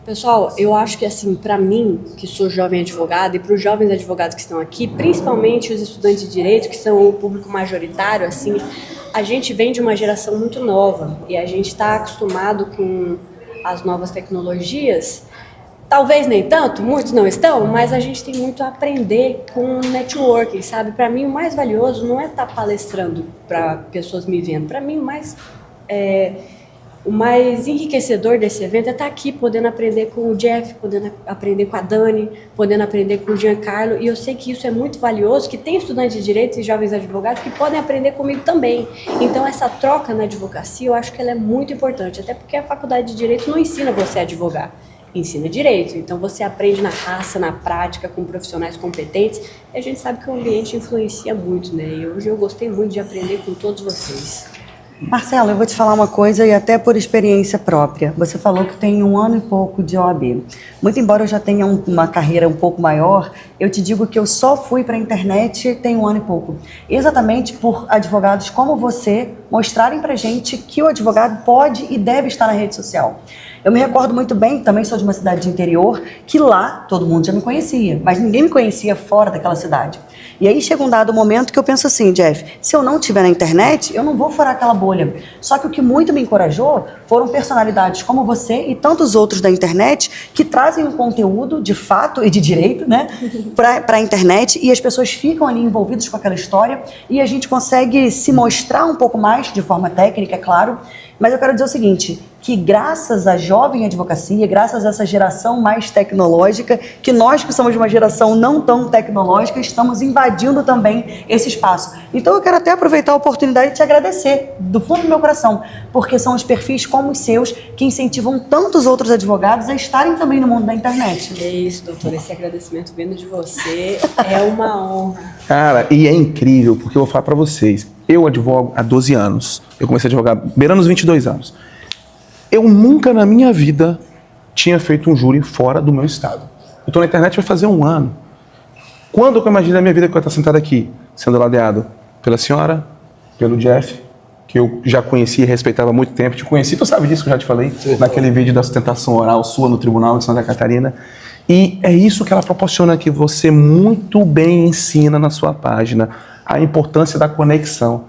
Pessoal, eu acho que assim, para mim, que sou jovem advogada, e para os jovens advogados que estão aqui, principalmente os estudantes de direito, que são o público majoritário, assim, a gente vem de uma geração muito nova e a gente está acostumado com as novas tecnologias. Talvez nem tanto, muitos não estão, mas a gente tem muito a aprender com networking, sabe? Para mim, o mais valioso não é estar palestrando para pessoas me vendo. Para mim, o mais enriquecedor desse evento é estar aqui podendo aprender com o Jeff, podendo aprender com a Dani, podendo aprender com o Giancarlo, e eu sei que isso é muito valioso, que tem estudantes de direito e jovens advogados que podem aprender comigo também. Então essa troca na advocacia, eu acho que ela é muito importante, até porque a faculdade de direito não ensina você a advogar, ensina direito. Então você aprende na raça, na prática, com profissionais competentes, e a gente sabe que o ambiente influencia muito, né? E hoje eu gostei muito de aprender com todos vocês. Marcelo, eu vou te falar uma coisa e até por experiência própria. Você falou que tem 1 ano e pouco de OAB. Muito embora eu já tenha uma carreira um pouco maior, eu te digo que eu só fui para a internet tem 1 ano e pouco. Exatamente por advogados como você mostrarem para gente que o advogado pode e deve estar na rede social. Eu me recordo muito bem, também sou de uma cidade de interior, que lá todo mundo já me conhecia, mas ninguém me conhecia fora daquela cidade. E aí chega um dado momento que eu penso assim, Jeff, se eu não estiver na internet, eu não vou furar aquela bolha. Só que o que muito me encorajou foram personalidades como você e tantos outros da internet que trazem um conteúdo de fato e de direito, né, para a internet, e as pessoas ficam ali envolvidas com aquela história e a gente consegue se mostrar um pouco mais de forma técnica, é claro. Mas eu quero dizer o seguinte, que graças à jovem advocacia, graças a essa geração mais tecnológica, que nós que somos de uma geração não tão tecnológica, estamos invadindo também esse espaço. Então eu quero até aproveitar a oportunidade de te agradecer, do fundo do meu coração, porque são os perfis como os seus que incentivam tantos outros advogados a estarem também no mundo da internet. É isso, doutora, esse agradecimento vindo de você é uma honra. Cara, e é incrível, porque eu vou falar pra vocês, eu advogo há 12 anos, eu comecei a advogar beirando os 22 anos. Eu nunca na minha vida tinha feito um júri fora do meu estado. Eu tô na internet vai fazer 1 ano. Quando eu imaginei a minha vida que eu estou sentado aqui, sendo ladeado pela senhora, pelo Jeff, que eu já conhecia e respeitava há muito tempo, te conheci, tu sabe disso que eu já te falei, naquele vídeo da sustentação oral sua no Tribunal de Santa Catarina. E é isso que ela proporciona, que você muito bem ensina na sua página, a importância da conexão.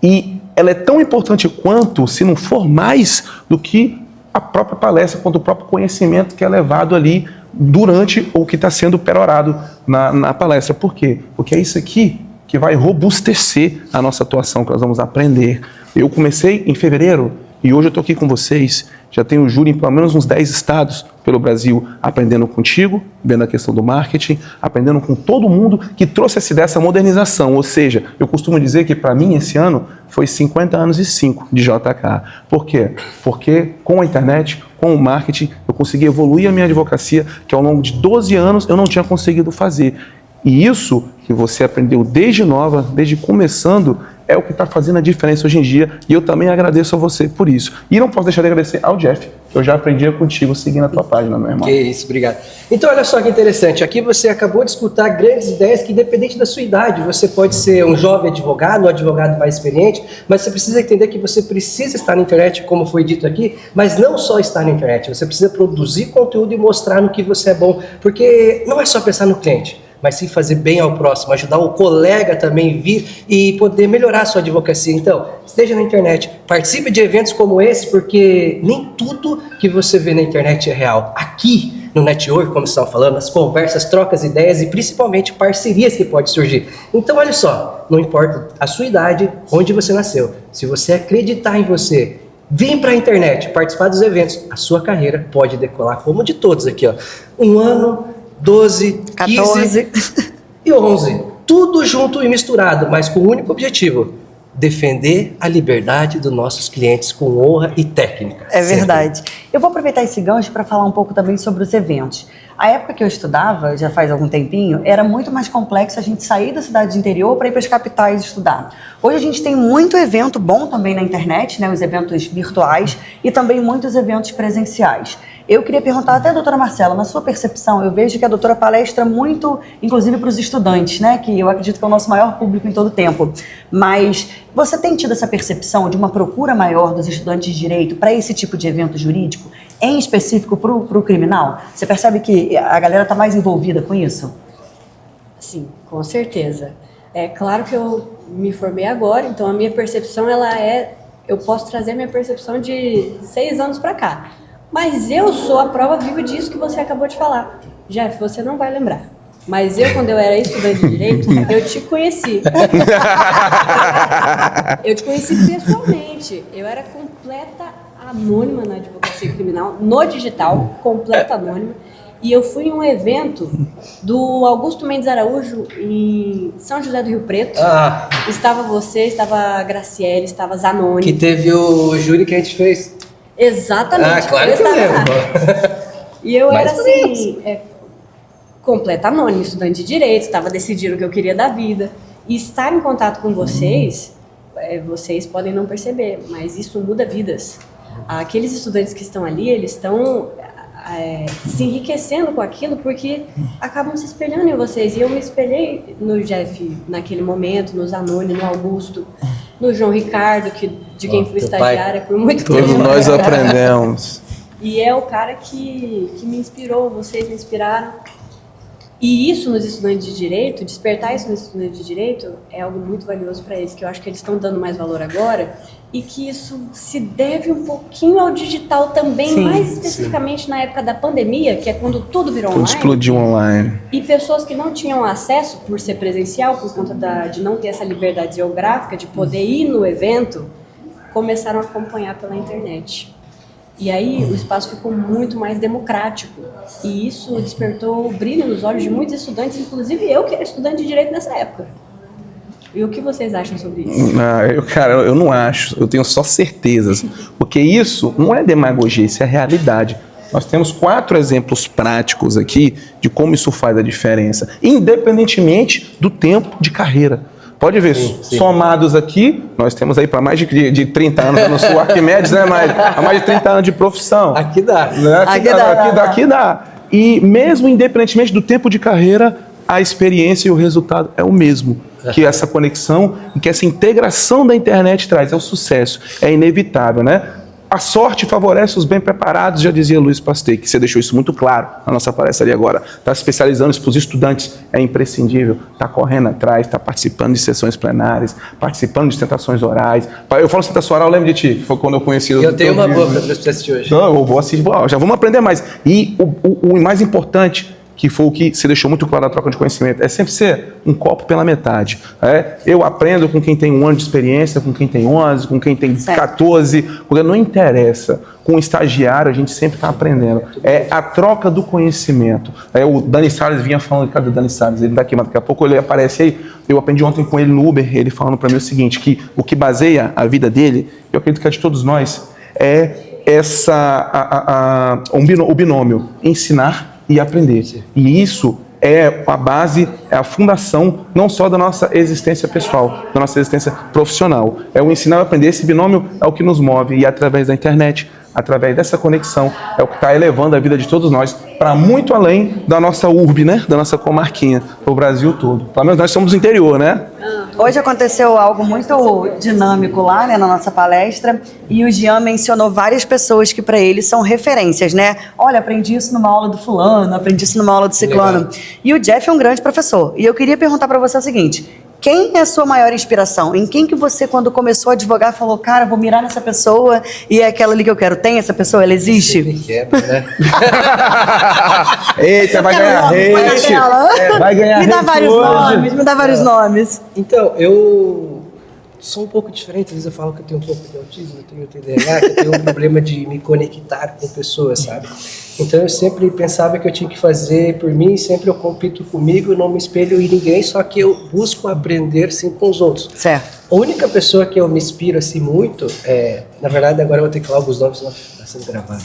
E ela é tão importante quanto, se não for mais, do que a própria palestra, quanto o próprio conhecimento que é levado ali durante ou que está sendo perorado na palestra. Por quê? Porque é isso aqui que vai robustecer a nossa atuação, que nós vamos aprender. Eu comecei em fevereiro e hoje eu estou aqui com vocês, já tenho júri em pelo menos uns 10 estados pelo Brasil, aprendendo contigo, vendo a questão do marketing, aprendendo com todo mundo que trouxe essa modernização. Ou seja, eu costumo dizer que para mim esse ano foi 50 anos e 5 de JK. Por quê? Porque com a internet, com o marketing, eu consegui evoluir a minha advocacia, que ao longo de 12 anos eu não tinha conseguido fazer. E isso que você aprendeu desde nova, desde começando, é o que está fazendo a diferença hoje em dia, e eu também agradeço a você por isso. E não posso deixar de agradecer ao Jeff, que eu já aprendi contigo seguindo a tua página, meu irmão. Que isso, obrigado. Então, olha só que interessante, aqui você acabou de escutar grandes ideias que, independente da sua idade, você pode ser um jovem advogado, um advogado mais experiente, mas você precisa entender que você precisa estar na internet, como foi dito aqui, mas não só estar na internet, você precisa produzir conteúdo e mostrar no que você é bom, porque não é só pensar no cliente, mas sim fazer bem ao próximo, ajudar o colega também vir e poder melhorar a sua advocacia. Então, esteja na internet, participe de eventos como esse, porque nem tudo que você vê na internet é real. Aqui no network, como estão falando, as conversas, trocas, ideias e principalmente parcerias que podem surgir. Então, olha só, não importa a sua idade, onde você nasceu, se você acreditar em você, vem para a internet, participar dos eventos, a sua carreira pode decolar, como de todos aqui, ó. 1 ano, 12, 14 15 e 11. Tudo junto e misturado, mas com o único objetivo: defender a liberdade dos nossos clientes com honra e técnica. É verdade. Eu vou aproveitar esse gancho para falar um pouco também sobre os eventos. A época que eu estudava, já faz algum tempinho, era muito mais complexo a gente sair da cidade de interior para ir para as capitais estudar. Hoje a gente tem muito evento bom também na internet, né, os eventos virtuais e também muitos eventos presenciais. Eu queria perguntar até a doutora Marcela, na sua percepção, eu vejo que a doutora palestra muito, inclusive para os estudantes, né, que eu acredito que é o nosso maior público em todo o tempo, mas você tem tido essa percepção de uma procura maior dos estudantes de direito para esse tipo de evento jurídico? em específico para o criminal? Você percebe que a galera está mais envolvida com isso? Sim, com certeza. É claro que eu me formei agora, então a minha percepção, eu posso trazer a minha percepção de 6 anos para cá. Mas eu sou a prova viva disso que você acabou de falar. Jeff, você não vai lembrar. Mas eu, quando eu era estudante de Direito, eu te conheci. Eu te conheci pessoalmente. Eu era completa anônima na advocacia criminal, no digital, completa anônima. E eu fui em um evento do Augusto Mendes Araújo em São José do Rio Preto. Estava você, estava a Graciele, estava a Zanoni. Que teve o júri que a gente fez. Exatamente. Claro que eu lembro. E eu era assim, completa anônima, estudante de Direito, estava decidindo o que eu queria da vida. E estar em contato com vocês, vocês podem não perceber, mas isso muda vidas. Aqueles estudantes que estão ali, eles estão se enriquecendo com aquilo porque acabam se espelhando em vocês. E eu me espelhei no Jeff naquele momento, no Zanoni, no Augusto, no João Ricardo, de quem fui estagiária por muito tempo. Todos nós aprendemos. E é o cara que me inspirou, vocês me inspiraram. E isso nos estudantes de Direito, despertar isso nos estudantes de Direito é algo muito valioso para eles, que eu acho que eles estão dando mais valor agora, e que isso se deve um pouquinho ao digital também, sim, mais especificamente na época da pandemia, que é quando tudo virou online. Tudo explodiu online. E pessoas que não tinham acesso por ser presencial, por conta de não ter essa liberdade geográfica, de poder ir no evento, começaram a acompanhar pela internet. E aí o espaço ficou muito mais democrático. E isso despertou o brilho nos olhos de muitos estudantes, inclusive eu, que era estudante de Direito nessa época. E o que vocês acham sobre isso? Eu não acho, eu tenho só certezas. Porque isso não é demagogia, isso é realidade. Nós temos 4 exemplos práticos aqui de como isso faz a diferença, independentemente do tempo de carreira. Pode ver, sim. Somados aqui, nós temos aí para mais de 30 anos, eu não sou Arquimedes, né? Mas há mais de 30 anos de profissão. Aqui dá. Aqui dá. E mesmo independentemente do tempo de carreira, a experiência e o resultado é o mesmo. Que essa conexão e que essa integração da internet traz, é o sucesso, é inevitável, né? A sorte favorece os bem preparados, já dizia Luiz Pasteur, que você deixou isso muito claro na nossa palestra ali agora. Está se especializando isso para os estudantes, é imprescindível. Está correndo atrás, está participando de sessões plenárias, participando de tentações orais. Eu falo sustentação oral, eu lembro de ti, que foi quando eu conheci o... Eu tenho uma boa para você assistir hoje. Então, eu vou assistir, já vamos aprender mais. E o mais importante, que foi o que você deixou muito claro na troca de conhecimento, é sempre ser um copo pela metade. Eu aprendo com quem tem 1 ano de experiência, com quem tem 11, com quem tem 14, porque não interessa. Com o estagiário, a gente sempre está aprendendo. É a troca do conhecimento. O Dani Salles vinha falando, cadê o Dani Salles? Ele daqui, mas daqui a pouco ele aparece aí. Eu aprendi ontem com ele no Uber, ele falando para mim o seguinte, que o que baseia a vida dele, eu acredito que é de todos nós, é o binômio, ensinar e aprender. E isso é a base, é a fundação não só da nossa existência pessoal, da nossa existência profissional. É o ensinar e aprender. Esse binômio é o que nos move, e através da internet, através dessa conexão, é o que está elevando a vida de todos nós para muito além da nossa urbe, né? Da nossa comarquinha, para o Brasil todo. Pelo menos nós somos do interior, né? Hoje aconteceu algo muito dinâmico lá, né, na nossa palestra, e o Jean mencionou várias pessoas que para ele são referências, né? Olha, aprendi isso numa aula do fulano, aprendi isso numa aula do ciclano. Legal. E o Jeff é um grande professor. E eu queria perguntar para você o seguinte: quem é a sua maior inspiração? Em quem que você, quando começou a advogar, falou, cara, vou mirar nessa pessoa e é aquela ali que eu quero? Tem essa pessoa? Ela existe? Né? Eita, vai ganhar hate. Vai ganhar hate. Me dá vários nomes, me dá vários nomes. Então, eu sou um pouco diferente. Às vezes eu falo que eu tenho um pouco de autismo, eu tenho TDAH, que eu tenho um problema de me conectar com pessoas, sabe? Então eu sempre pensava que eu tinha que fazer por mim, sempre eu compito comigo, não me espelho em ninguém, só que eu busco aprender sim com os outros. Certo. A única pessoa que eu me inspiro assim muito, na verdade agora eu vou ter que falar alguns nomes, senão está sendo gravado.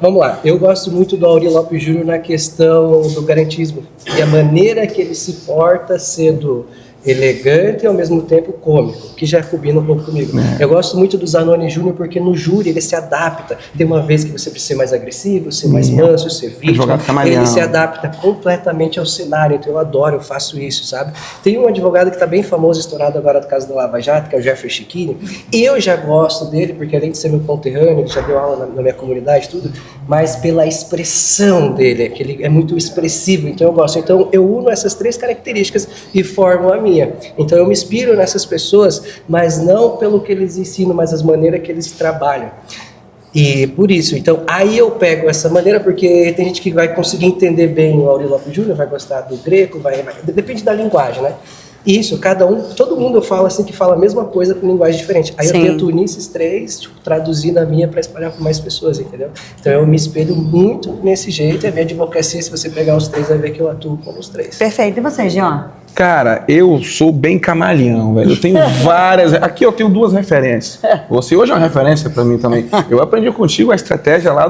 Vamos lá, eu gosto muito do Auri Lopes Júnior na questão do garantismo e a maneira que ele se porta sendo elegante e ao mesmo tempo cômico, que já combina um pouco comigo. Eu gosto muito do Zanoni Júnior porque no júri ele se adapta. Tem uma vez que você precisa ser mais agressivo, ser mais manso, ser vítima. Ele se adapta completamente ao cenário, então eu adoro, eu faço isso, sabe? Tem um advogado que está bem famoso, estourado agora do caso do Lava Jato, que é o Jeffrey Chiquini. Eu já gosto dele, porque além de ser meu conterrâneo, ele já deu aula na minha comunidade, tudo, mas pela expressão dele, que ele é muito expressivo, então eu gosto. Então eu uno essas 3 características e formo a minha. Então eu me inspiro nessas pessoas, mas não pelo que eles ensinam, mas as maneiras que eles trabalham. E por isso, então, aí eu pego essa maneira, porque tem gente que vai conseguir entender bem o Aurélio Lopes Júnior, vai gostar do greco, depende da linguagem, né? Isso, cada um, todo mundo eu falo assim, que fala a mesma coisa com linguagem diferente. Aí Sim. eu tento unir esses 3, tipo, traduzir na minha para espalhar com mais pessoas, entendeu? Então eu me espelho muito nesse jeito, e a minha advocacia, se você pegar os 3, vai ver que eu atuo com os 3. Perfeito. E você, Jean? Cara, eu sou bem camaleão, velho. Eu tenho várias... Aqui eu tenho 2 referências. Você hoje é uma referência para mim também. Eu aprendi contigo a estratégia lá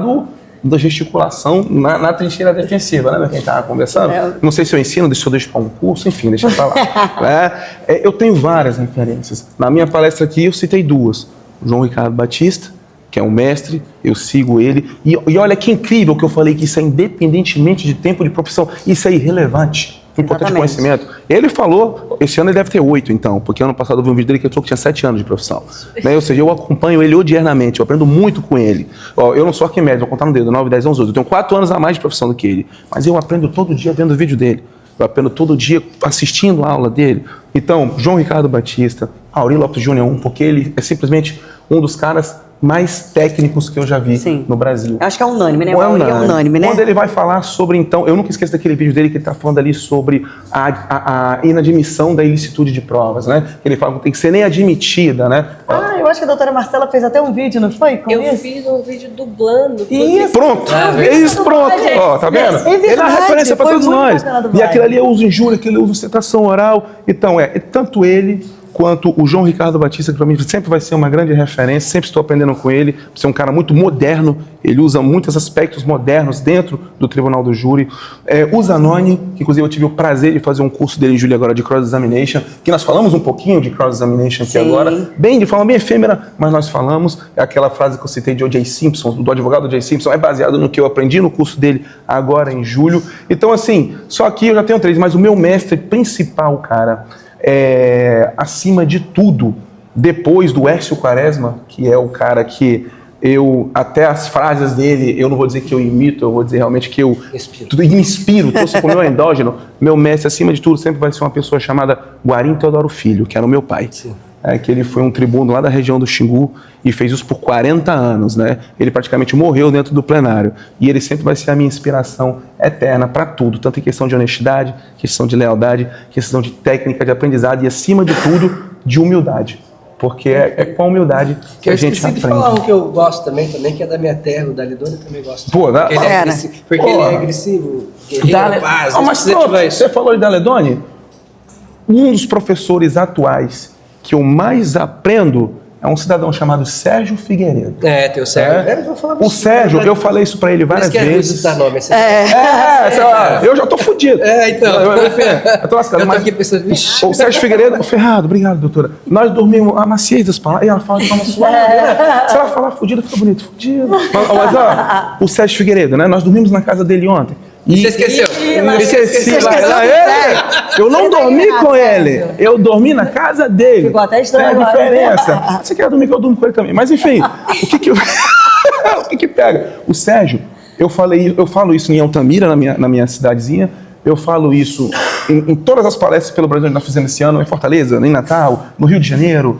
da gesticulação na trincheira defensiva, né? Quem estava conversando. Não sei se eu ensino, se eu deixo para um curso, enfim, deixa pra lá. Eu tenho várias referências. Na minha palestra aqui eu citei 2. O João Ricardo Batista, que é um mestre, eu sigo ele. E olha que incrível que eu falei que isso é independentemente de tempo de profissão. Isso é irrelevante. Importante conhecimento. Ele falou, esse ano ele deve ter 8, então, porque ano passado eu vi um vídeo dele que ele falou que tinha 7 anos de profissão. Né? Ou seja, eu acompanho ele odiernamente, eu aprendo muito com ele. Ó, eu não sou Arquimedes, vou contar no dedo, 9, 10, 11, 12. Eu tenho 4 anos a mais de profissão do que ele. Mas eu aprendo todo dia vendo o vídeo dele. Eu aprendo todo dia assistindo a aula dele. Então, João Ricardo Batista, Aurélio Lopes Júnior 1, porque ele é simplesmente um dos caras mais técnicos que eu já vi no Brasil. Eu acho que é unânime, né? É unânime, né? Quando ele vai falar sobre, então, eu nunca esqueço daquele vídeo dele que ele está falando ali sobre a inadmissão da ilicitude de provas, né? Que ele fala que tem que ser nem admitida, né? Eu acho que a doutora Marcela fez até um vídeo, não foi? Fiz um vídeo dublando. Isso. Pronto. Pronto. Ó, tá vendo? Ele é a referência para todos nós. E aquilo ali eu uso injúria, aquilo eu uso ostentação oral. Então, tanto ele quanto o João Ricardo Batista, que para mim sempre vai ser uma grande referência, sempre estou aprendendo com ele, você é um cara muito moderno, ele usa muitos aspectos modernos dentro do Tribunal do Júri. O Zanoni, que inclusive eu tive o prazer de fazer um curso dele em julho agora de Cross-Examination, que nós falamos um pouquinho de Cross-Examination aqui agora, de forma bem efêmera, mas nós falamos, aquela frase que eu citei de O.J. Simpson, do advogado O.J. Simpson, é baseado no que eu aprendi no curso dele agora em julho. Então assim, só aqui eu já tenho 3, mas o meu mestre principal, cara, acima de tudo, depois do Hércio Quaresma, que é o cara que até as frases dele, eu não vou dizer que eu imito, eu vou dizer realmente que eu me inspiro, trouxe para o meu endógeno. Meu mestre, acima de tudo, sempre vai ser uma pessoa chamada Guarim Teodoro Filho, que era o meu pai. Que ele foi um tribuno lá da região do Xingu e fez isso por 40 anos, né? Ele praticamente morreu dentro do plenário. E ele sempre vai ser a minha inspiração eterna para tudo, tanto em questão de honestidade, questão de lealdade, questão de técnica de aprendizado e, acima de tudo, de humildade. Porque é com a humildade que a gente aprende. Eu falar um que eu gosto também, que é da minha terra, o Daledoni, eu também gosto. Porque ele é agressivo, guerreiro, paz. Mas você falou de Daledoni? Um dos professores atuais que eu mais aprendo é um cidadão chamado Sérgio Figueiredo. Tem o Sérgio. O Sérgio, eu falei isso pra ele várias vezes. Nome, eu já tô fudido. Então. Eu tô lascado. Eu tô aqui pensando, o Sérgio Figueiredo, Ferrado, obrigado, doutora. Nós dormimos a maciez das palavras, e ela fala de forma suave. Se ela falar fudido, fica bonito. Fudido. Mas ó, o Sérgio Figueiredo, né? Nós dormimos na casa dele ontem. E você esqueceu? Esqueci. Eu não dormi com ele. Eu dormi na casa dele. Ficou até estranho. Tem a diferença. Você quer dormir que eu durmo com ele também. Mas enfim, o que pega? O Sérgio, eu falo isso em Altamira, na minha cidadezinha. Eu falo isso em todas as palestras pelo Brasil que nós fizemos esse ano, em Fortaleza, em Natal, no Rio de Janeiro.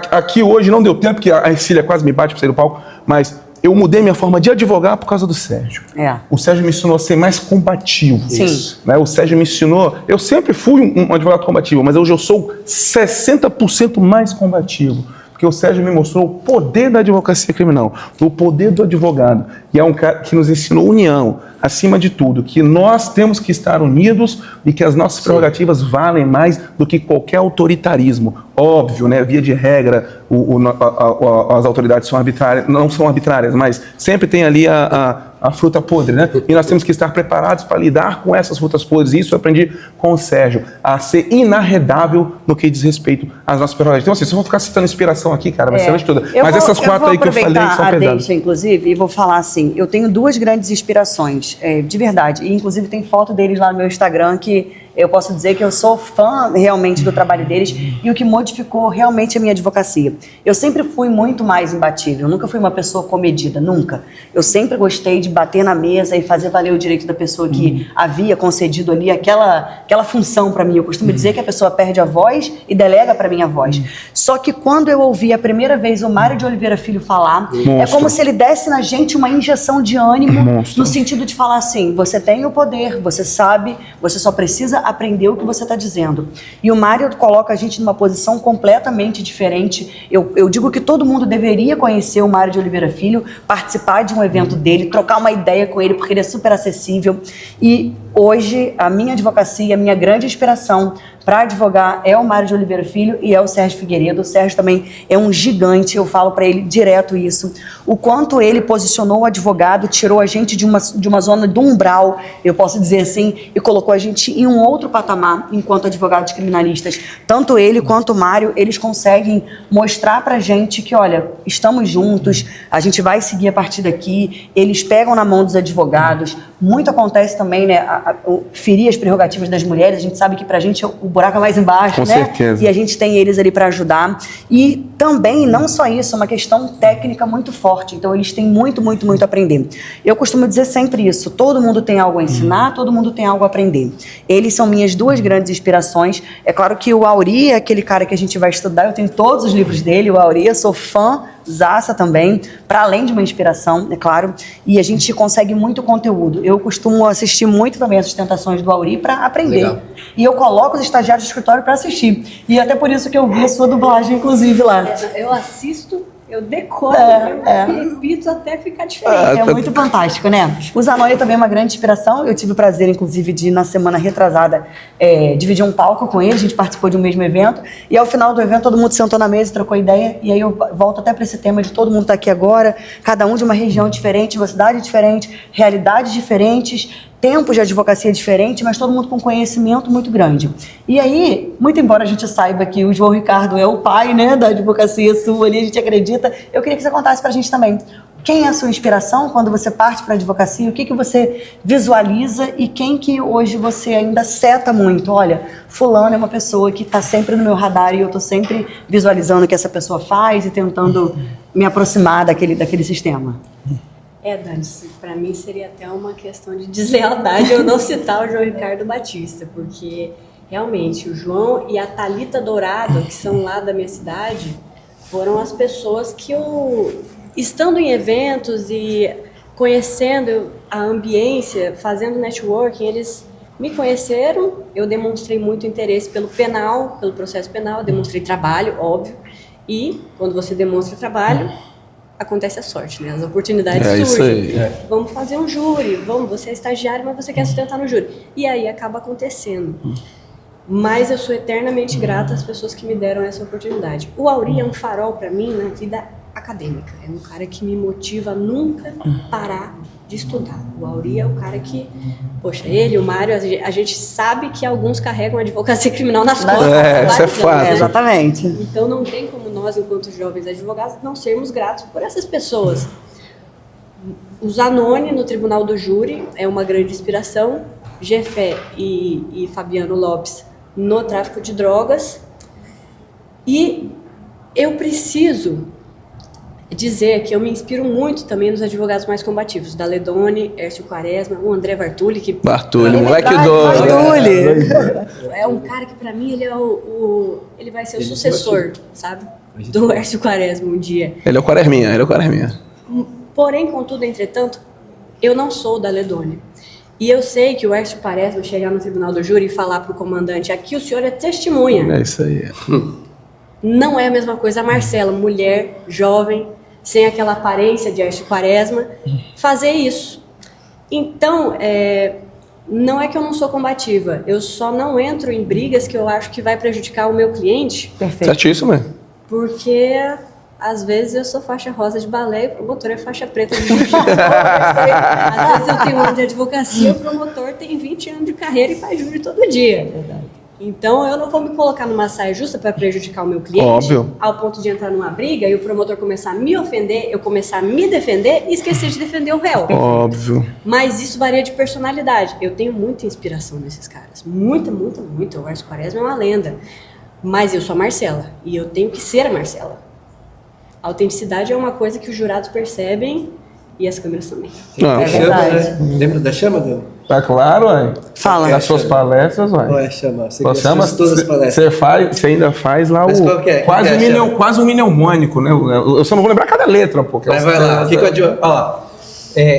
Aqui hoje não deu tempo, porque a Ercília quase me bate para sair do palco, mas eu mudei minha forma de advogar por causa do Sérgio. O Sérgio me ensinou a ser mais combativo. Né? O Sérgio me ensinou... Eu sempre fui um advogado combativo, mas hoje eu sou 60% mais combativo. Porque o Sérgio me mostrou o poder da advocacia criminal, o poder do advogado. E é um cara que nos ensinou união. acima de tudo, que nós temos que estar unidos e que as nossas prerrogativas valem mais do que qualquer autoritarismo. Óbvio, né? Via de regra, as autoridades são arbitrárias, não são arbitrárias, mas sempre tem ali a fruta podre, né? E nós temos que estar preparados para lidar com essas frutas podres. E isso eu aprendi com o Sérgio, a ser inarredável no que diz respeito às nossas prerrogativas. Então, assim, se eu vou ficar citando inspiração aqui, cara, vai ser a noite toda. Mas essas quatro aí que eu falei são a pesadas. deixa, inclusive, e vou falar assim, eu tenho duas grandes inspirações, de verdade. E, inclusive, tem foto deles lá no meu Instagram que eu posso dizer que eu sou fã realmente do trabalho deles e o que modificou realmente a minha advocacia. Eu sempre fui muito mais imbatível, nunca fui uma pessoa comedida, nunca. Eu sempre gostei de bater na mesa e fazer valer o direito da pessoa que havia concedido ali aquela função para mim. Eu costumo dizer que a pessoa perde a voz e delega para mim a voz. Só que quando eu ouvi a primeira vez o Mário de Oliveira Filho falar, é como se ele desse na gente uma injeção de ânimo, no sentido de falar assim, você tem o poder, você sabe, você só precisa aprender o que você está dizendo. E o Mário coloca a gente numa posição completamente diferente. Eu digo que todo mundo deveria conhecer o Mário de Oliveira Filho, participar de um evento dele, trocar uma ideia com ele, porque ele é super acessível. E hoje, a minha advocacia, a minha grande inspiração para advogar é o Mário de Oliveira Filho e é o Sérgio Figueiredo. O Sérgio também é um gigante, eu falo para ele direto isso. O quanto ele posicionou o advogado, tirou a gente de uma zona do umbral, eu posso dizer assim, e colocou a gente em um outro patamar enquanto advogados criminalistas. Tanto ele quanto o Mário, eles conseguem mostrar pra gente que, olha, estamos juntos, a gente vai seguir a partir daqui, eles pegam na mão dos advogados. Muito acontece também, né, ferir as prerrogativas das mulheres, a gente sabe que pra gente o buraco é mais embaixo, com né? certeza. E a gente tem eles ali para ajudar. E também, não só isso, é uma questão técnica muito forte. Então, eles têm muito, muito, muito a aprender. Eu costumo dizer sempre isso. Todo mundo tem algo a ensinar, todo mundo tem algo a aprender. Eles são minhas duas grandes inspirações. É claro que o Auri é aquele cara que a gente vai estudar. Eu tenho todos os livros dele, o Auri. Eu sou fã zaça também, para além de uma inspiração, é claro, e a gente consegue muito conteúdo. Eu costumo assistir muito também as sustentações do Auri para aprender. Legal. E eu coloco os estagiários do escritório para assistir. E até por isso que eu vi a sua dublagem, inclusive, lá. Eu assisto, eu decoro, eu repito até ficar diferente. É muito fantástico, né? O Zanoia também é uma grande inspiração. Eu tive o prazer, inclusive, de, na semana retrasada, dividir um palco com ele. A gente participou de um mesmo evento. E ao final do evento, todo mundo sentou na mesa e trocou ideia. E aí eu volto até para esse tema de todo mundo estar aqui agora, cada um de uma região diferente, uma cidade diferente, realidades diferentes, tempos de advocacia diferente, mas todo mundo com conhecimento muito grande. E aí, muito embora a gente saiba que o João Ricardo é o pai, né, da advocacia sua ali, a gente acredita, eu queria que você contasse pra gente também. Quem é a sua inspiração quando você parte para a advocacia? O que você visualiza e quem que hoje você ainda seta muito? Olha, fulano é uma pessoa que está sempre no meu radar e eu estou sempre visualizando o que essa pessoa faz e tentando me aproximar daquele sistema. Dani, para mim seria até uma questão de deslealdade eu não citar o João Ricardo Batista, porque realmente o João e a Thalita Dourado, que são lá da minha cidade, foram as pessoas que eu, estando em eventos e conhecendo a ambiência, fazendo networking, eles me conheceram, eu demonstrei muito interesse pelo penal, pelo processo penal, demonstrei trabalho, óbvio, e quando você demonstra trabalho, acontece a sorte, né? As oportunidades surgem. Isso aí. Vamos fazer um júri, você é estagiário, mas você quer sustentar no júri. E aí acaba acontecendo. Mas eu sou eternamente grata às pessoas que me deram essa oportunidade. O Auri é um farol para mim na vida acadêmica. É um cara que me motiva a nunca parar de estudar. O Auri é o cara que, poxa, ele, o Mário, a gente sabe que alguns carregam a advocacia criminal nas costas. Isso é fato. Exatamente. Então não tem como nós, enquanto jovens advogados, não sermos gratos por essas pessoas. O Zanoni, no Tribunal do Júri, é uma grande inspiração. Jefé e Fabiano Lopes, no tráfico de drogas. E eu preciso dizer que eu me inspiro muito também nos advogados mais combativos, da Ledone, Hércio Quaresma, o André Bartulli, que... Bartulli, moleque doido. Bartulli! É um cara que pra mim ele é ele vai ser o sucessor, sabe? Do Hércio Quaresma um dia. Ele é o Quaresminha, Porém, contudo, entretanto, eu não sou da Ledone. E eu sei que o Hércio Quaresma chegar no tribunal do júri e falar pro comandante, aqui o senhor é testemunha. É isso aí. Não é a mesma coisa a Marcela, mulher, jovem, sem aquela aparência de Hércio Quaresma, fazer isso. Então, não é que eu não sou combativa, eu só não entro em brigas que eu acho que vai prejudicar o meu cliente. Perfeito. Certíssimo, né? Porque às vezes eu sou faixa rosa de balé e o promotor é faixa preta de jiu-jitsu. Às vezes eu tenho um ano de advocacia e o promotor tem 20 anos de carreira e faz júri todo dia. Verdade. Então eu não vou me colocar numa saia justa para prejudicar o meu cliente, Óbvio. ao ponto de entrar numa briga e o promotor começar a me ofender, eu começar a me defender e esquecer de defender o réu. Óbvio. Mas isso varia de personalidade. Eu tenho muita inspiração nesses caras. Muita, muita, muita. O Márcio Quaresma é uma lenda. Mas eu sou a Marcela. E eu tenho que ser a Marcela. A autenticidade é uma coisa que os jurados percebem e as câmeras também. Não, É Chama, verdade. né? Lembra da chama, Dani? tá claro, ué? Fala. Nas suas palestras, ué. Qual é a chama? Você Só que chama, assiste todas as palestras. você ainda faz lá Mas o qual que é? quase, Qual que é a chama? quase um mnemônico, né? Eu só não vou lembrar cada letra, pô. Mas vai lá, o que eu digo? Ó,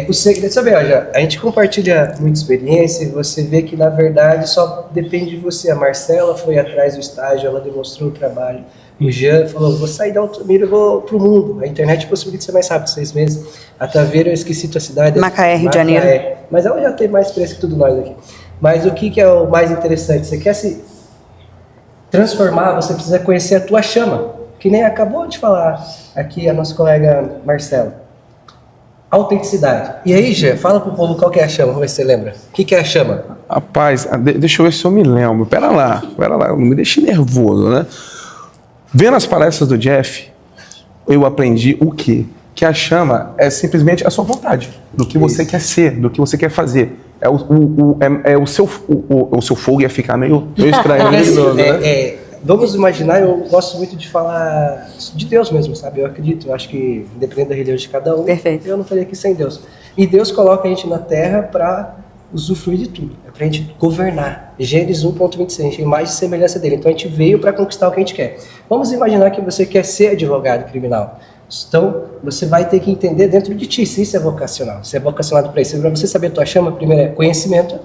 o segredo, sabe, ó, já, a gente compartilha muita experiência e você vê que, na verdade, só depende de você. A Marcela foi atrás do estágio, ela demonstrou o trabalho. O Jean falou, vou sair da Altamira e vou pro mundo. A internet possibilita ser mais rápido, 6 meses. A Taveira, eu esqueci tua cidade. Macaé, Rio de Janeiro. Mas ela já tem mais experiência que tudo nós aqui. Mas o que é o mais interessante? Você quer se transformar, você precisa conhecer a tua chama. Que nem acabou de falar aqui a nossa colega Marcela. Autenticidade. E aí, Jean, fala pro povo qual que é a chama, vamos ver se você lembra. O que é a chama? Rapaz, deixa eu ver se eu me lembro. Pera lá, não me deixe nervoso, né? Vendo as palestras do Jeff, eu aprendi o quê? Que a chama é simplesmente a sua vontade, do que você quer ser, do que você quer fazer. O seu fogo ia ficar meio estranho. Vamos imaginar, eu gosto muito de falar de Deus mesmo, sabe? Eu acredito, eu acho que independente da religião de cada um, Perfeito. eu não estaria aqui sem Deus. E Deus coloca a gente na Terra para usufruir de tudo, é pra gente governar. Gênesis 1.26, a gente tem imagem e semelhança dele, então a gente veio para conquistar o que a gente quer. Vamos imaginar que você quer ser advogado criminal. Então, você vai ter que entender dentro de ti se isso é vocacional, se é vocacionado para isso. Para você saber a tua chama, primeiro é conhecimento.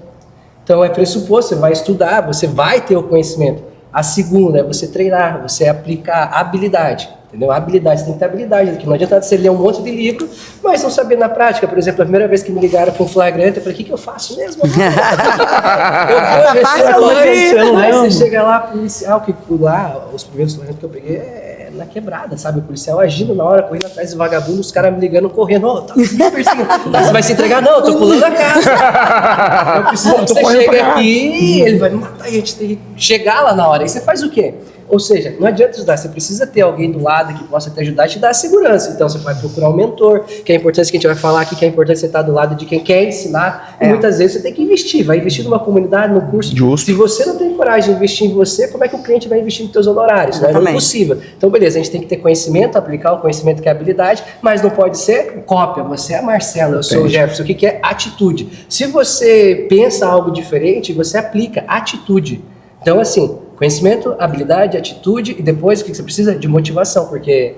Então, é pressuposto, você vai estudar, você vai ter o conhecimento. A segunda é você treinar, você aplicar habilidade. Entendeu? Habilidade, você tem que ter habilidade aqui. Não adianta você ler um monte de livro, mas não saber na prática. Por exemplo, a primeira vez que me ligaram para um flagrante, eu falei, o que eu faço mesmo? Essa parte eu não vi. Aí você chega lá, policial, que lá, os primeiros flagrantes que eu peguei na quebrada, sabe? O policial agindo na hora, correndo atrás do vagabundo, os caras me ligando, correndo. Ô, tá você vai se entregar? Não, eu tô pulando a casa. Eu preciso que você chegue aqui, ele vai me matar e a gente tem que chegar lá na hora. E você faz o quê? Ou seja, não adianta ajudar, você precisa ter alguém do lado que possa te ajudar e te dar a segurança. Então você vai procurar um mentor, que é a importância que a gente vai falar aqui, que é a importância você estar do lado de quem quer ensinar. E muitas vezes você tem que investir, vai investir numa comunidade, num curso. Justo. Se você não tem coragem de investir em você, como é que o cliente vai investir nos seus honorários? Não é impossível. Então beleza, a gente tem que ter conhecimento, aplicar o conhecimento que é habilidade, mas não pode ser cópia. Você é a Marcela, eu sou o Jefferson. O que é atitude? Se você pensa algo diferente, você aplica atitude. Então assim, conhecimento, habilidade, atitude e depois o que você precisa? De motivação, porque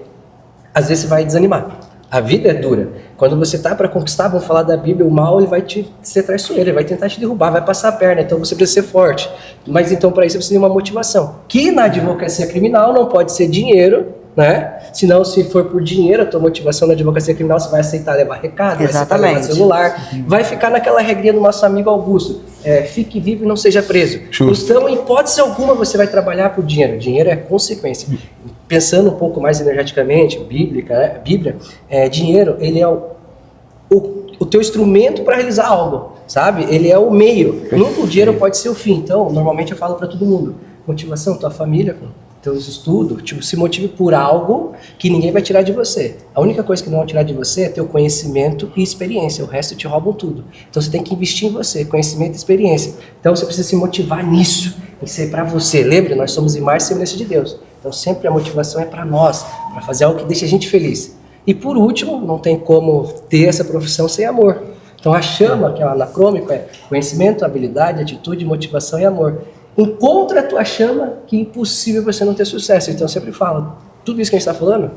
às vezes você vai desanimar. A vida é dura. Quando você está para conquistar, vamos falar da Bíblia, o mal ele vai te ser traiçoeiro, ele vai tentar te derrubar, vai passar a perna, então você precisa ser forte. Mas então para isso você precisa de uma motivação, que na advocacia criminal não pode ser dinheiro, né? Senão, se for por dinheiro, a tua motivação na advocacia criminal, você vai aceitar levar recado, vai aceitar levar celular, vai ficar naquela regrinha do nosso amigo Augusto, fique vivo e não seja preso. Justo. Então, em hipótese alguma, você vai trabalhar por dinheiro. Dinheiro é consequência. Pensando um pouco mais energeticamente, Bíblia, dinheiro, ele é o teu instrumento para realizar algo, sabe? Ele é o meio. Nunca o dinheiro pode ser o fim. Então, normalmente eu falo para todo mundo, motivação, tua família, teus estudos, tipo, se motive por algo que ninguém vai tirar de você. A única coisa que não vão tirar de você é teu conhecimento e experiência. O resto te roubam tudo. Então você tem que investir em você, conhecimento e experiência. Então você precisa se motivar nisso, em ser para você. Lembra, nós somos imagem e semelhança de Deus. Então sempre a motivação é para nós, para fazer algo que deixe a gente feliz. E por último, não tem como ter essa profissão sem amor. Então a chama, que é o anacrômico, é conhecimento, habilidade, atitude, motivação e amor. Encontra a tua chama, que é impossível você não ter sucesso. Então eu sempre falo, tudo isso que a gente está falando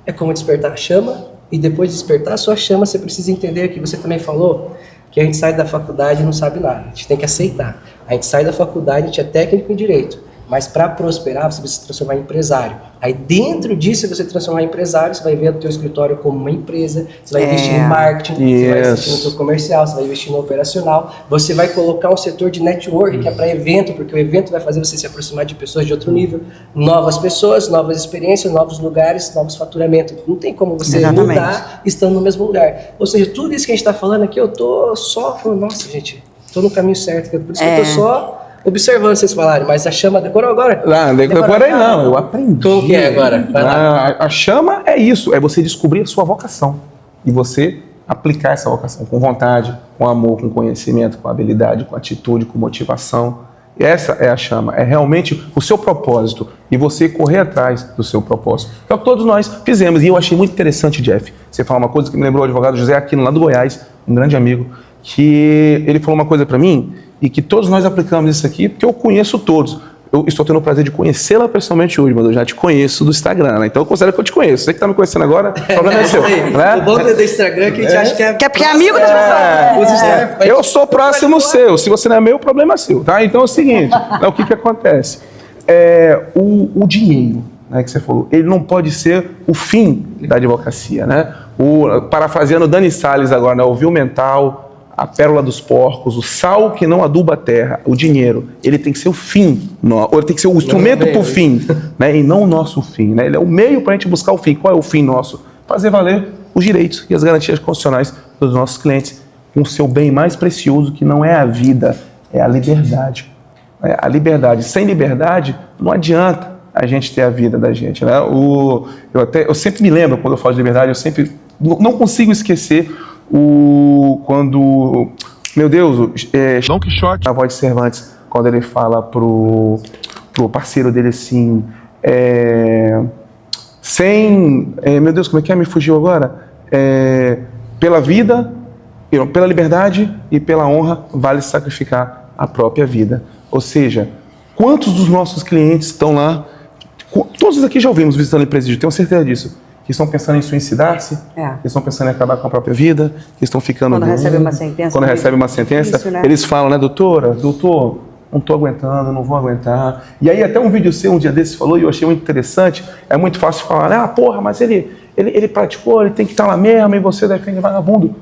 é como despertar a chama, e depois de despertar a sua chama, você precisa entender que você também falou, que a gente sai da faculdade e não sabe nada. A gente tem que aceitar. A gente sai da faculdade, a gente é técnico em direito. Mas para prosperar, você precisa se transformar em empresário. Aí dentro disso, você transformar em empresário, você vai ver o teu escritório como uma empresa, você vai investir em marketing, você vai investir no teu comercial, você vai investir no operacional, você vai colocar um setor de network, que é para evento, porque o evento vai fazer você se aproximar de pessoas de outro nível, novas pessoas, novas experiências, novos lugares, novos faturamentos. Não tem como você mudar estando no mesmo lugar. Ou seja, tudo isso que a gente está falando aqui, eu tô só falando, nossa, gente, tô no caminho certo, por isso que eu tô só observando vocês falarem, mas a chama decorou agora? Não, decorei não, eu aprendi. Como que é agora? A chama é isso, é você descobrir a sua vocação e você aplicar essa vocação com vontade, com amor, com conhecimento, com habilidade, com atitude, com motivação. Essa é a chama, é realmente o seu propósito e você correr atrás do seu propósito. É o que todos nós fizemos e eu achei muito interessante, Jeff. Você fala uma coisa que me lembrou o advogado José Aquino, lá do Goiás, um grande amigo, que ele falou uma coisa para mim e que todos nós aplicamos isso aqui, porque eu conheço todos. Eu estou tendo o prazer de conhecê-la pessoalmente hoje, mas eu já te conheço do Instagram, né? Então eu considero que eu te conheço. Você que está me conhecendo agora, o problema é seu. Né? O bom do Instagram é que a gente acha que é porque é amigo da pessoa. Eu sou próximo seu. Se você não é meu, o problema é seu. Tá? Então é o seguinte, o que acontece? O dinheiro, né, que você falou, ele não pode ser o fim da advocacia. Né? Parafraseando Dani Salles agora, né? O vil mental, a pérola dos porcos, o sal que não aduba a terra, o dinheiro, ele tem que ser o fim, ou ele tem que ser o instrumento para o fim, né? E não o nosso fim. Né? Ele é o meio para a gente buscar o fim. Qual é o fim nosso? Fazer valer os direitos e as garantias constitucionais dos nossos clientes com o seu bem mais precioso, que não é a vida, é a liberdade. A liberdade. Sem liberdade, não adianta a gente ter a vida da gente. Né? Eu sempre me lembro, quando eu falo de liberdade, eu sempre não consigo esquecer quando, meu Deus, Dom Quixote, a voz de Cervantes, quando ele fala pro parceiro dele assim, meu Deus, como é que é? Me fugiu agora? Pela vida, pela liberdade e pela honra, vale sacrificar a própria vida. Ou seja, quantos dos nossos clientes estão lá, todos aqui já ouvimos visitando em presídio, tenho certeza disso, que estão pensando em suicidar-se, que estão pensando em acabar com a própria vida, que estão ficando... Quando recebe uma sentença. Quando recebe uma sentença, difícil, né? Eles falam, né, doutor, não estou aguentando, não vou aguentar. E aí até um vídeo seu, um dia desses, falou, e eu achei muito interessante, é muito fácil falar, porra, mas ele praticou, ele tem que estar lá mesmo, e você defende vagabundo.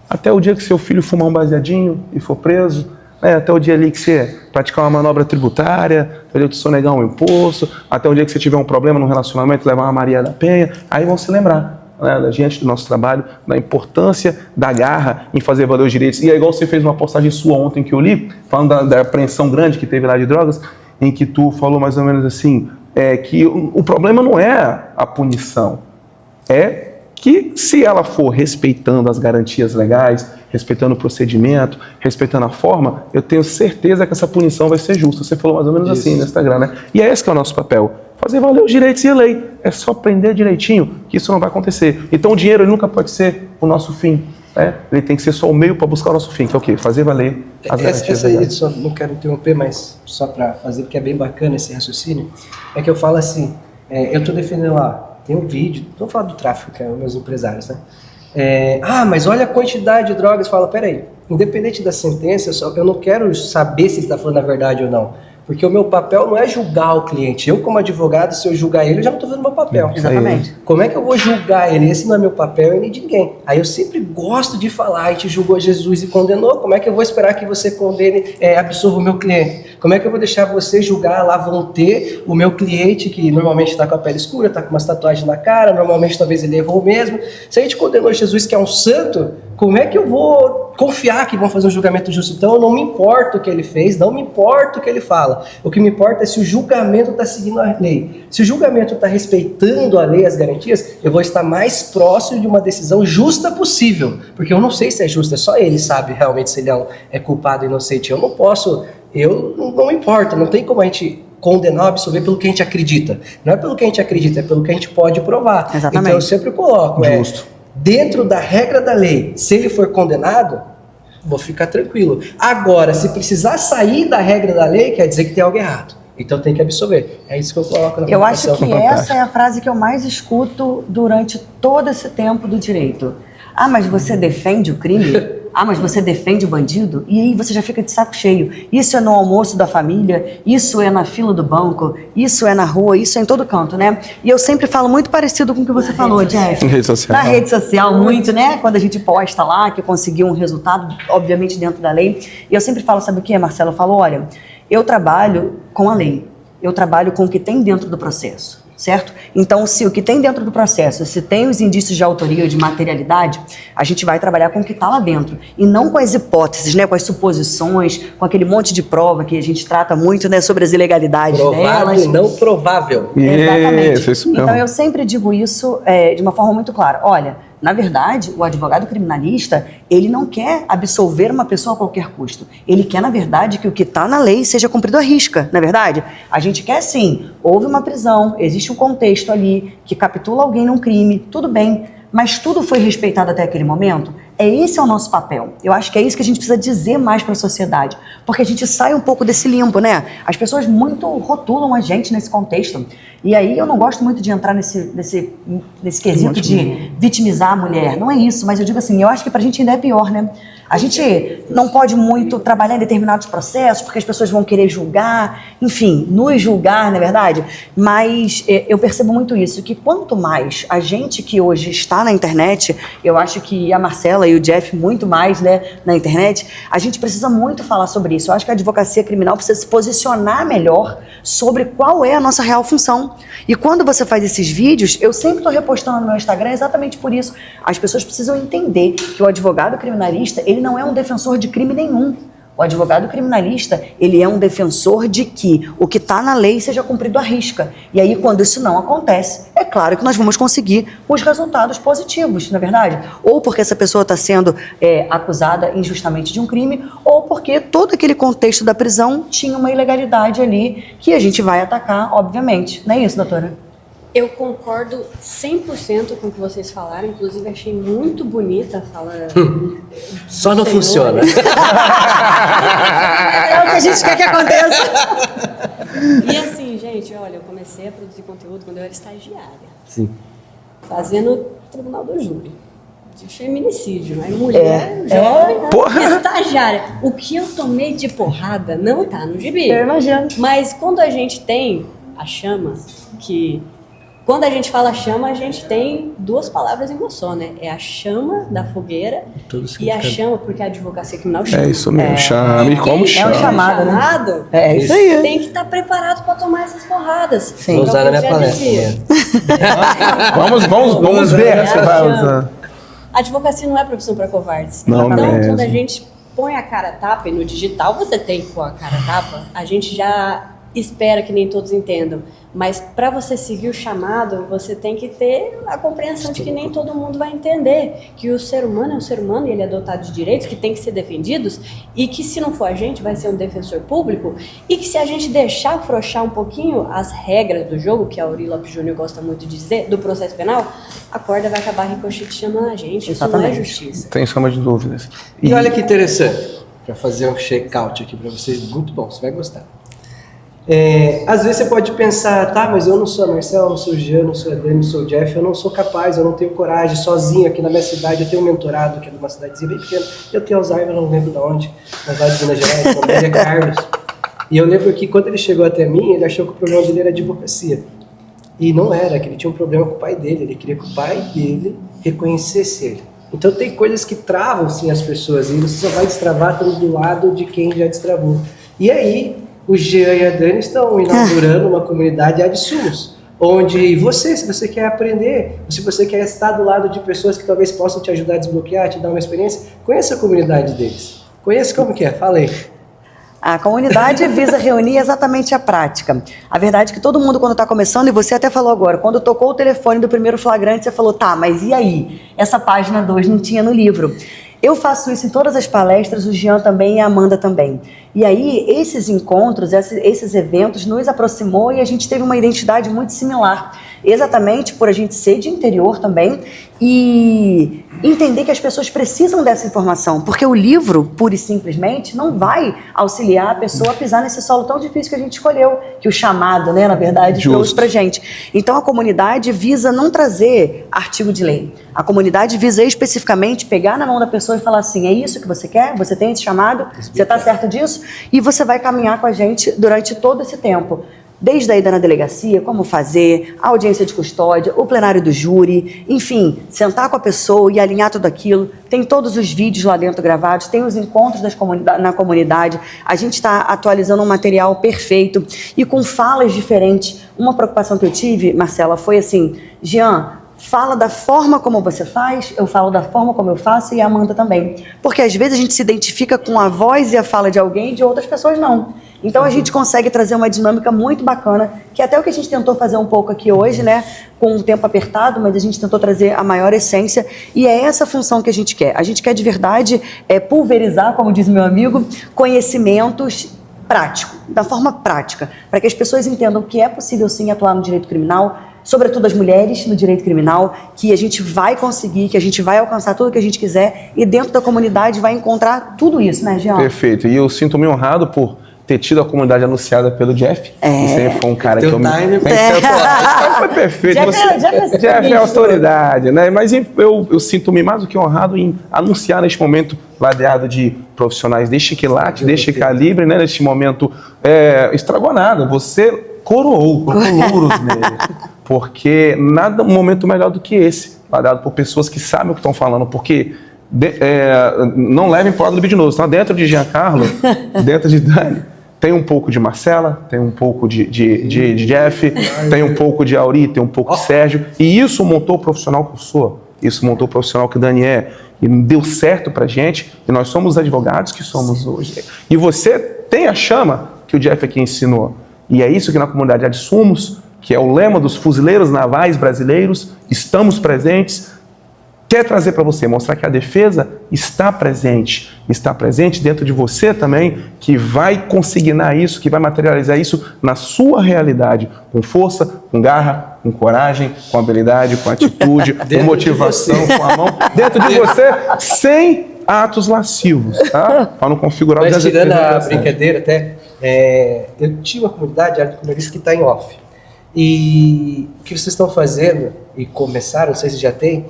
Até o dia que seu filho fumar um baseadinho e for preso, até o dia ali que você praticar uma manobra tributária, até o dia que você sonegar um imposto, até o dia que você tiver um problema no relacionamento, levar uma Maria da Penha, aí vão se lembrar, né, da gente, do nosso trabalho, da importância da garra em fazer valer os direitos. E é igual você fez uma postagem sua ontem que eu li, falando da apreensão grande que teve lá de drogas, em que tu falou mais ou menos assim, que o problema não é a punição, é que se ela for respeitando as garantias legais, respeitando o procedimento, respeitando a forma, eu tenho certeza que essa punição vai ser justa. Você falou mais ou menos assim no Instagram, né? E é esse que é o nosso papel, fazer valer os direitos e a lei. É só aprender direitinho que isso não vai acontecer. Então o dinheiro ele nunca pode ser o nosso fim. Né? Ele tem que ser só o meio para buscar o nosso fim, que é o quê? Fazer valer as garantias legais. Só não quero interromper, mas só para fazer, porque é bem bacana esse raciocínio, é que eu falo assim, eu estou defendendo lá, tem um vídeo, vou falar do tráfico, que é os meus empresários, né? Mas olha a quantidade de drogas. Fala, peraí, independente da sentença, eu não quero saber se ele está falando a verdade ou não. Porque o meu papel não é julgar o cliente. Eu, como advogado, se eu julgar ele, eu já não estou fazendo o meu papel. Exatamente. Como é que eu vou julgar ele? Esse não é meu papel e nem de ninguém. Aí eu sempre gosto de falar, a gente julgou Jesus e condenou, como é que eu vou esperar que você condene, absorva o meu cliente? Como é que eu vou deixar você julgar lá, vão ter o meu cliente, que normalmente está com a pele escura, está com umas tatuagens na cara, normalmente talvez ele errou mesmo. Se a gente condenou Jesus, que é um santo, como é que eu vou confiar que vão fazer um julgamento justo? Então eu não me importo o que ele fez, não me importa o que ele fala. O que me importa é se o julgamento está seguindo a lei. Se o julgamento está respeitando a lei, as garantias, eu vou estar mais próximo de uma decisão justa possível. Porque eu não sei se é justa, só ele sabe realmente se ele é culpado ou inocente. Eu não posso, não importa, não tem como a gente condenar ou absolver pelo que a gente acredita. Não é pelo que a gente acredita, é pelo que a gente pode provar. Exatamente. Então eu sempre coloco, Justo. Dentro da regra da lei, se ele for condenado, vou ficar tranquilo. Agora, se precisar sair da regra da lei, quer dizer que tem algo errado. Então tem que absolver. É isso que eu coloco na Eu acho que Fantástico. essa é a frase que eu mais escuto durante todo esse tempo do direito. Mas você defende o crime? Ah, mas você defende o bandido? E aí você já fica de saco cheio. Isso é no almoço da família, isso é na fila do banco, isso é na rua, isso é em todo canto, né? E eu sempre falo muito parecido com o que você falou, Jeff. Na rede social. Na rede social, muito, né? Quando a gente posta lá que conseguiu um resultado, obviamente dentro da lei. E eu sempre falo, sabe o que, Marcelo? Eu falo, olha, eu trabalho com a lei. Eu trabalho com o que tem dentro do processo. Certo? Então, se o que tem dentro do processo, se tem os indícios de autoria ou de materialidade, a gente vai trabalhar com o que está lá dentro. E não com as hipóteses, né? Com as suposições, com aquele monte de prova que a gente trata muito, né? Sobre as ilegalidades Provável delas. e não provável. Exatamente. Isso mesmo. Então, eu sempre digo isso de uma forma muito clara. Olha, na verdade, o advogado criminalista, ele não quer absolver uma pessoa a qualquer custo. Ele quer, na verdade, que o que está na lei seja cumprido à risca, na verdade. A gente quer, sim, houve uma prisão, existe um contexto ali que capitula alguém num crime, tudo bem, mas tudo foi respeitado até aquele momento? Esse é o nosso papel. Eu acho que é isso que a gente precisa dizer mais para a sociedade, porque a gente sai um pouco desse limbo, né? As pessoas muito rotulam a gente nesse contexto. E aí eu não gosto muito de entrar nesse quesito de vitimizar a mulher. Não é isso, mas eu digo assim, eu acho que pra gente ainda é pior, né? A gente não pode muito trabalhar em determinados processos, porque as pessoas vão querer julgar, enfim, nos julgar, não é verdade? Mas eu percebo muito isso, que quanto mais a gente que hoje está na internet, eu acho que a Marcela e o Jeff muito mais, né, na internet, a gente precisa muito falar sobre isso. Eu acho que a advocacia criminal precisa se posicionar melhor sobre qual é a nossa real função. E quando você faz esses vídeos, eu sempre estou repostando no meu Instagram exatamente por isso. As pessoas precisam entender que o advogado criminalista, ele não é um defensor de crime nenhum. O advogado criminalista, ele é um defensor de que o que está na lei seja cumprido à risca. E aí, quando isso não acontece, é claro que nós vamos conseguir os resultados positivos, não é verdade? Ou porque essa pessoa está sendo acusada injustamente de um crime, ou porque todo aquele contexto da prisão tinha uma ilegalidade ali que a gente vai atacar, obviamente. Não é isso, doutora? Eu concordo 100% com o que vocês falaram, inclusive achei muito bonita a fala. Só não funciona. É o que a gente quer que aconteça. E assim, gente, olha, eu comecei a produzir conteúdo quando eu era estagiária. Sim. Fazendo Tribunal do Júri. De feminicídio, né? Mulher, jovem, estagiária. O que eu tomei de porrada não tá no gibi. Eu imagino. Mas quando a gente tem a chama, que... Quando a gente fala chama, a gente tem duas palavras em uma só, né? É a chama da fogueira e a chama, porque a advocacia criminal chama. É isso mesmo, chame como chama. É um chamado, né? Chamado, É isso aí. tem que estar preparado para tomar essas porradas. Sim. Vou usar na minha palestra. Vamos ver se vai usar. A advocacia não é profissão para covardes. Não então, mesmo. quando a gente põe a cara a tapa, e no digital você tem que pôr a cara a tapa, a gente já espera que nem todos entendam. Mas para você seguir o chamado, você tem que ter a compreensão de que nem todo mundo vai entender. Que o ser humano é um ser humano e ele é dotado de direitos que tem que ser defendidos. E que se não for a gente, vai ser um defensor público. E que se a gente deixar afrouxar um pouquinho as regras do jogo, que a Auri Lopes Júnior gosta muito de dizer, do processo penal, a corda vai acabar ricocheteando a gente. Exatamente. Isso não é justiça. Tem soma de dúvidas. E olha que interessante, para fazer um check-out aqui para vocês, muito bom, você vai gostar. Às vezes você pode pensar, tá, mas eu não sou a Marcela, eu não sou o Jean, eu não sou a Dani, eu não sou o Jeff, eu não sou capaz, eu não tenho coragem, sozinho aqui na minha cidade, eu tenho um mentorado que é de uma cidadezinha bem pequena, eu tenho Alzheimer, eu não lembro de onde, mas lá de Minas Gerais, o nome dele é Carlos. E eu lembro que quando ele chegou até mim, ele achou que o problema dele era advocacia. E não era, que ele tinha um problema com o pai dele, ele queria que o pai dele reconhecesse ele. Então tem coisas que travam sim as pessoas, e você só vai destravar tudo do lado de quem já destravou. E aí, o Jean e a Dani estão inaugurando uma comunidade AdSUS, onde você, se você quer aprender, se você quer estar do lado de pessoas que talvez possam te ajudar a desbloquear, te dar uma experiência, conheça a comunidade deles. Conheça como que é, fala aí. A comunidade visa reunir exatamente a prática. A verdade é que todo mundo, quando está começando, e você até falou agora, quando tocou o telefone do primeiro flagrante, você falou, tá, mas e aí? Essa página 2 não tinha no livro. Eu faço isso em todas as palestras, o Jean também e a Amanda também. E aí, esses encontros, esses eventos nos aproximou e a gente teve uma identidade muito similar. Exatamente por a gente ser de interior também e entender que as pessoas precisam dessa informação, porque o livro, pura e simplesmente, não vai auxiliar a pessoa a pisar nesse solo tão difícil que a gente escolheu, que o chamado, né, na verdade, trouxe pra gente. Então a comunidade visa não trazer artigo de lei. A comunidade visa especificamente pegar na mão da pessoa e falar assim, é isso que você quer? Você tem esse chamado? Você está certo disso? E você vai caminhar com a gente durante todo esse tempo. Desde a ida na delegacia, como fazer, a audiência de custódia, o plenário do júri, enfim, sentar com a pessoa e alinhar tudo aquilo. Tem todos os vídeos lá dentro gravados, tem os encontros na comunidade. A gente está atualizando um material perfeito e com falas diferentes. Uma preocupação que eu tive, Marcela, foi assim, Jean, fala da forma como você faz, eu falo da forma como eu faço e a Amanda também. Porque às vezes a gente se identifica com a voz e a fala de alguém e de outras pessoas não. Então a gente consegue trazer uma dinâmica muito bacana, que é até o que a gente tentou fazer um pouco aqui hoje, né? Com um tempo apertado, mas a gente tentou trazer a maior essência e é essa função que a gente quer. A gente quer de verdade pulverizar, como diz meu amigo, conhecimentos práticos, da forma prática, para que as pessoas entendam que é possível sim atuar no direito criminal, sobretudo as mulheres no direito criminal, que a gente vai conseguir, que a gente vai alcançar tudo que a gente quiser e dentro da comunidade vai encontrar tudo isso, né, Jean? Perfeito. E eu sinto-me honrado por ter tido a comunidade anunciada pelo Jeff. Que sempre foi um cara que eu me... Foi perfeito. Jeff é autoridade, né? Mas eu sinto-me mais do que honrado em anunciar neste momento ladeado de profissionais deste quilate, deste calibre, né? Neste momento, estragou nada. Você colocou louros nele. Porque nada um momento melhor do que esse, ladeado por pessoas que sabem o que estão falando, porque não levem para o lado libidinoso, tá? Dentro de Giancarlo, dentro de Dani, tem um pouco de Marcela, tem um pouco de Jeff, tem um pouco de Auri, tem um pouco de Sérgio, e isso montou o profissional que eu sou, isso montou o profissional que o Dani é, e deu certo pra gente, e nós somos os advogados que somos hoje. E você tem a chama que o Jeff aqui ensinou, e é isso que na comunidade Ad Sumos, que é o lema dos fuzileiros navais brasileiros, estamos presentes, quer trazer para você, mostrar que a defesa está presente dentro de você também, que vai consignar isso, que vai materializar isso na sua realidade, com força, com garra, com coragem, com habilidade, com atitude, com motivação, com a mão, dentro de você, sem atos lascivos, tá? Para não configurar... Mas tirando a brincadeira até, eu tinha uma comunidade, a área de comunidade que está em off, e o que vocês estão fazendo, e começaram, não sei se já tem,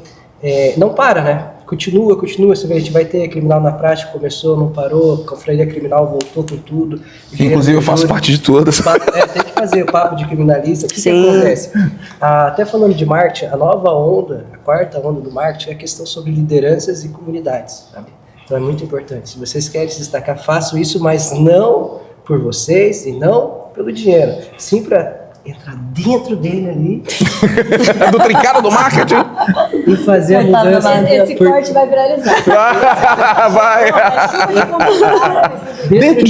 não para, né? Continua, você vê, a gente vai ter criminal na prática, começou, não parou, a confraria criminal voltou com tudo. Inclusive eu faço parte de todas. Tem que fazer o papo de criminalista, o que acontece? Até falando de marketing, a nova onda, a quarta onda do marketing é a questão sobre lideranças e comunidades, sabe? Então é muito importante, se vocês querem se destacar, façam isso, mas não por vocês e não pelo dinheiro, sim para entrar dentro dele ali. Do trincado do marketing. E fazer a mudança. Esse corte vai viralizar. Vai. Dentro